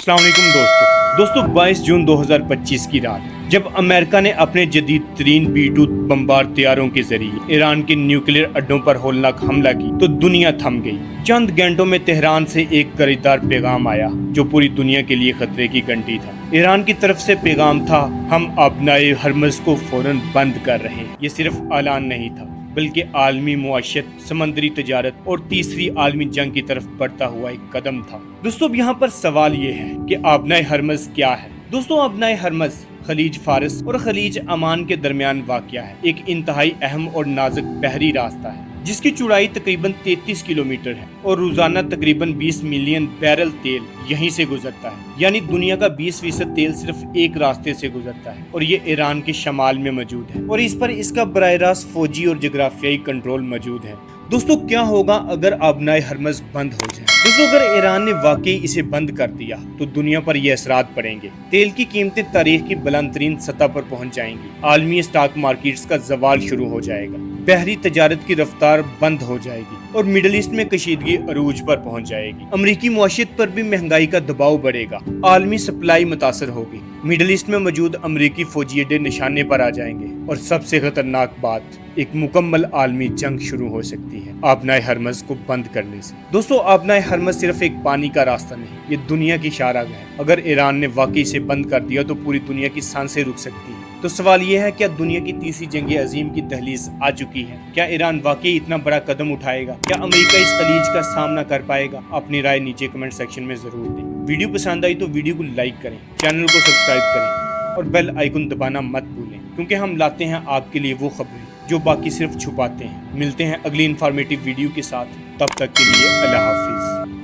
अस्सलाम वालेकुम दोस्तों 22 जून 2025 की रात जब अमेरिका ने अपने जदीद तरीन B-2 बमबार तैयारों के जरिए ईरान के न्यूक्लियर अड्डों पर होलनाक हमला की तो दुनिया थम गई। चंद घंटों में तेहरान से एक गरेदार पैगाम आया जो पूरी दुनिया के लिए खतरे की घंटी था। ईरान की तरफ से पैगाम था, हम आबनाए हरमज को फौरन बंद कर रहे हैं। ये सिर्फ ऐलान नहीं था बल्कि आलमी मुआशरत, समंदरी तजारत और तीसरी आलमी जंग की तरफ बढ़ता हुआ एक कदम था। दोस्तों अब यहाँ पर सवाल ये है कि आबनाए हरमज क्या है। दोस्तों आबनाए हरमज खलीज फारस और खलीज अमान के दरमियान वाक़या है। एक इंतहाई अहम और नाजुक बहरी रास्ता है जिसकी चौड़ाई तकरीबन 33 किलोमीटर है और रोजाना तकरीबन 20 मिलियन बैरल तेल यहीं से गुजरता है। यानी दुनिया का 20% तेल सिर्फ एक रास्ते से गुजरता है और ये ईरान के शमाल में मौजूद है और इस पर इसका बराह रास्त फौजी और जोग्राफियाई कंट्रोल मौजूद है। दोस्तों क्या होगा अगर आबनाए हरमज बंद हो जाए? दोस्तों अगर ईरान ने वाकई इसे बंद कर दिया तो दुनिया पर ये असरात पड़ेंगे। तेल की कीमतें तारीख की बुलंद तरीन सतह पर पहुंच जाएंगी, आलमी स्टॉक मार्केट्स का जवाल शुरू हो जाएगा, बहरी तजारत की रफ्तार बंद हो जाएगी और मिडल ईस्ट में कशीदगी अरूज पर पहुंच जाएगी। अमरीकी मुआशरत पर भी महंगाई का दबाव बढ़ेगा, आलमी सप्लाई मुतासर होगी, मिडल ईस्ट में मौजूद अमरीकी फौजी अड्डे निशाने पर आ जाएंगे और सबसे खतरनाक बात, एक मुकम्मल आलमी जंग शुरू हो सकती है आबनाए हरमज को बंद करने से। दोस्तों आबनाए हरमज सिर्फ एक पानी का रास्ता नहीं, ये दुनिया की शाहराह है। अगर ईरान ने वाकई इसे बंद कर दिया तो पूरी दुनिया की सांसें रुक सकती हैं। तो सवाल ये है, क्या दुनिया की तीसरी जंग अजीम की दहलीज आ चुकी है? क्या ईरान वाकई इतना बड़ा कदम उठाएगा? क्या अमेरिका इस खलीज का सामना कर पाएगा? अपनी राय नीचे कमेंट सेक्शन में जरूर दें। वीडियो पसंद आई तो वीडियो को लाइक करें, चैनल को सब्सक्राइब करें और बेल आइकन दबाना मत भूलें, क्योंकि हम लाते हैं आपके लिए वो खबरें जो बाकी सिर्फ छुपाते हैं। मिलते हैं अगली इन्फॉर्मेटिव वीडियो के साथ, तब तक के लिए अल्लाह हाफिज।